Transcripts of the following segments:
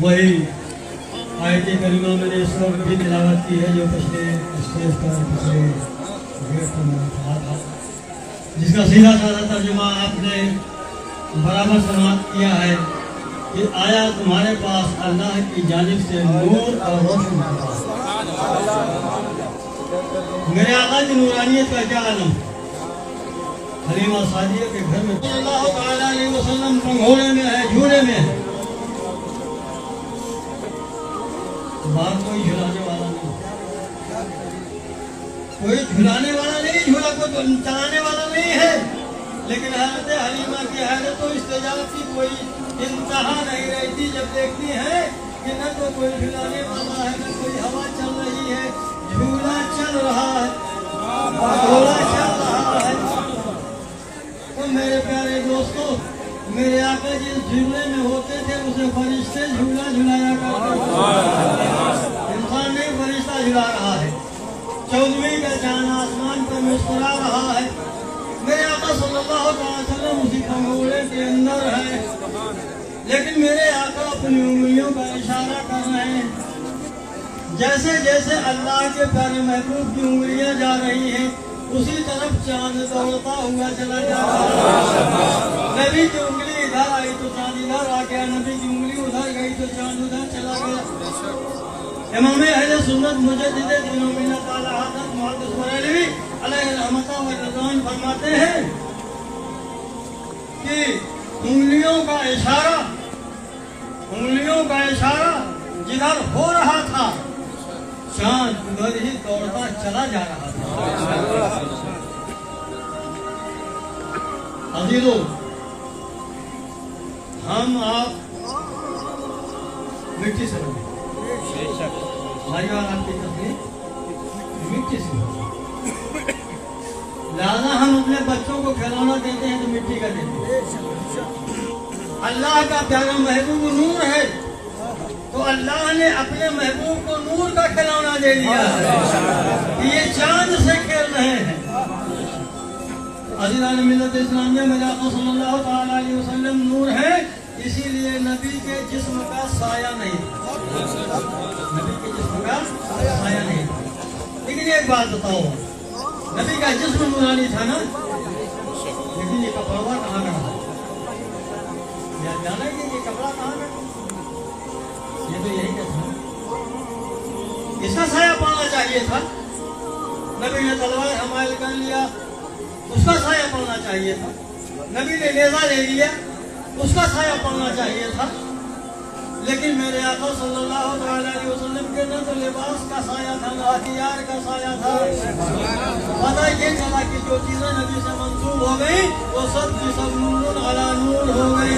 वही आयत करीमा मैंने इस वक्त भी तिलावत की है जो पिछले स्टेज पर पिछले गेट पर मैंने कहा था, जिसका सीधा साधा तर्जुमा आपने बराबर समाप्त किया है कि आया तुम्हारे पास अल्लाह की जानिब से नूर और रोशन होता है। मेरे आका की नूरानियत का क्या आलम। हलीमा सादिया के घर में सल्लल्लाहु अलैहि वसल्लम पंघोड़े में है, झूले में है, बाहर कोई झुलाने वाला नहीं, कोई झुलाने वाला नहीं, झूला को चलाने वाला नहीं है। लेकिन हज़रत हलीमा की हैरत और इस्तेजाब की कोई इंतहा नहीं रहती जब देखती है कि न तो कोई झुलाने वाला है, न कोई हवा चल रही है, झूला चल रहा है, घोड़ा चल रहा है। तो मेरे प्यारे दोस्तों, मेरे आका जिस झूले में होते थे उसे फरिश्ते झूला झुलाया करते थे, इंसान नहीं फरिश्ता झुला रहा है। 14वीं का चांद आसमान पर मुस्कुरा रहा है। मेरे आका सल्लल्लाहु अलैहि वसल्लम उसी पंघोड़े के अंदर है, लेकिन मेरे आका अपनी उंगलियों का इशारा कर रहे हैं। जैसे जैसे अल्लाह के प्यारे महबूब की उंगलियां जा रही हैं उसी तरफ चांद दौड़ता हुआ चला जा रहा है। नबी की उंगली इधर आई तो चांद इधर आ गया, नबी की उंगली उधर गई तो चांद उधर चला गया। इमाम अहले सुन्नत मुजद्दिद दीन मिल्लत आला हज़रत मुहद्दिस बरेलवी अलैहि रहमत व रिज़वान फरमाते हैं कि उंगलियों का इशारा जिधर हो रहा था चांद उधर ही दौड़ता चला जा रहा था। अजीजों, हम आप मिट्टी से बने, हमारी और आपकी तस्वीर मिट्टी से, लिहाजा हम अपने बच्चों को खिलौना देते हैं तो मिट्टी का देते हैं। अल्लाह का प्यारा महबूब नूर है तो अल्लाह ने अपने महबूब को नूर का खिलौना दे दिया है। ये चांद से खेल रहे हैं। अज़ीज़ान मिल्लत इस्लामिया में आका सल्लल्लाहु अलैहि वसल्लम नूर है, इसीलिए नबी के जिस्म का साया नहीं, नबी के जिस्म का साया नहीं। लेकिन एक बात बताओ, नबी का जिस्म नूरानी था ना, लेकिन ये कपड़ा कहाँ का था? जाना कि ये कपड़ा कहाँ का? ये तो यही था, इसका साया पाना चाहिए था। नबी ने तलवार हमाल कर लिया, उसका साया पाना चाहिए था। नबी ने नेज़ा ले लिया, उसका साया पाना चाहिए था। लेकिन मेरे आका सल्लल्लाहु अलैहि वसल्लम के न तो लिबास का साया था, न हथियार का साया था। पता ये चला कि जो चीजें नबी से मंसूब हो गई वो सब की सब नूर अला नूर हो गई।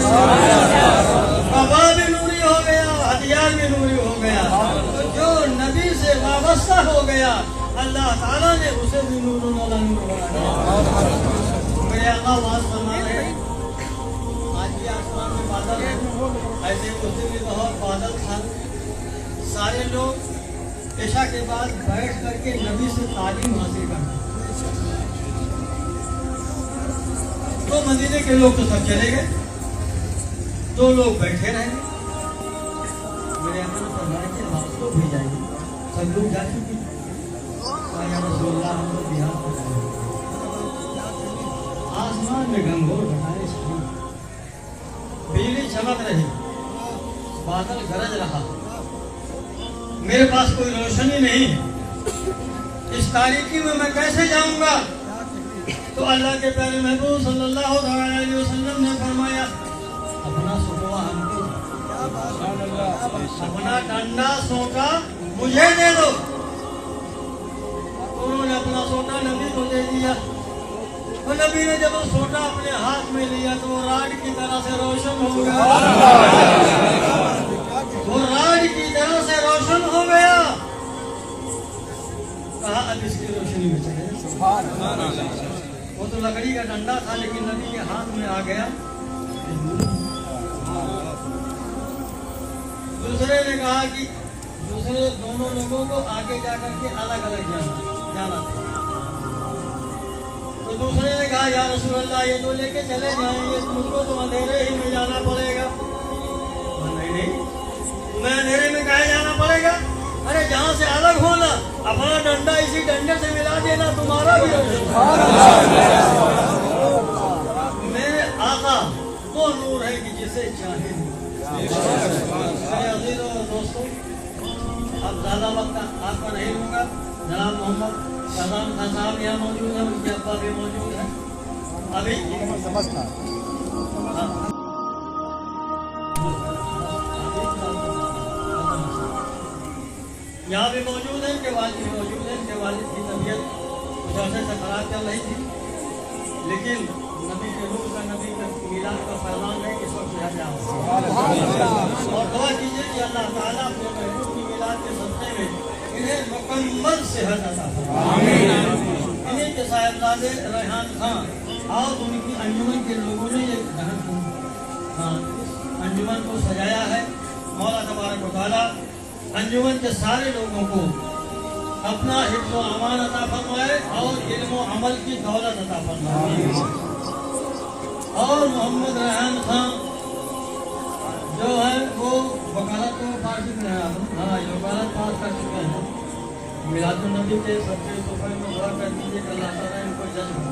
कपड़ा भी नूरी हो गया, हथियार भी नूरी हो गया। तो जो नबी से वाबस्ता हो गया अल्लाह ताला ने उसे भी नूर अला नूर बना दिया। मेरे आका वास फरमा रहे हैं, आज भी आसमान में बादल है, ऐसे उस दिन भी बहुत बादल था। सारे लोग इशा के बाद बैठ करके नबी से तालीम हासिल करते। तो मदीने के लोग तो सब चले गए, 2 लोग बैठे रहे। मेरे आका ने फरमाया कि आप लोग भी जाएंगे, सब लोग जा चुके। आसमान में घंघोर घटाए, बिजली चमक रही, बादल गरज रहा, मेरे पास कोई रोशनी नहीं, इस तारीकी में मैं कैसे जाऊंगा? तो अल्लाह के प्यारे महबूब सल्लल्लाहु अलैहि वसल्लम ने फरमाया, अपना सोटा हमको, अपना डंडा सोटा मुझे दे दो। उन्होंने अपना सोटा नबी को दे दिया। और नबी ने जब वो सोटा अपने हाथ में लिया तो वो राड की तरह से रोशन हो गया, वो राड की तरह से रोशन हो गया। कहा अब इसकी रोशनी में चले। वो तो लकड़ी का डंडा था, लेकिन नबी के हाथ में आ गया। दूसरे ने कहा कि दूसरे दोनों लोगों को आगे जाकर के अलग अलग जाना था। तो दूसरे ने कहा या रसूल अल्लाह, ये तो लेके चले जाएंगे, मुझको तो अंधेरे ही में जाना पड़ेगा। नहीं, तुम्हें अंधेरे में कहे जाना पड़ेगा? अरे जहाँ से अलग होना, अपना डंडा इसी डंडे से मिला देना, तुम्हारा भी मेरे आका वो नूर है कि जिसे चाहे। मेरे अजीज और दोस्तों, अब ज्यादा वक्त आपका नहीं लूंगा। जनाब मोहम्मद सदाम खान साहब यहाँ मौजूद है, उनके अब्बा भी मौजूद है। अभी यहाँ भी मौजूद है, इनके वालिद भी मौजूद है। इनके वालिद की तबीयत कुछ अर्से से खराब चल रही थी, लेकिन नबी के रूह का, नबी के मिलाद का फैलान है कि सब सेहत जाओ और दुआ कीजिए कि अल्लाह ताला अपने महबूब की मिलाद के सदक़े में इन्हें मुकम्मल सेहत अता फरमाए। इन्हीं के साहिबजादे रेहान खान और उनकी अंजुमन के लोगों ने ये अंजुमन को सजाया है। मौला तबारक व तआला अंजुमन के सारे लोगों को अपना हिफ्ज़ व अमान अता फरमाए और इल्म व अमल की दौलत अता फरमाए। और मोहम्मद रेहान खान जो है वो वकालत को फारसी में है, हाँ ये वकालत पास कर चुके हैं। मिलादुन नबी के सबसे तोहफे में दुआ कर दीजिए कि अल्लाह ताला इनको जन्म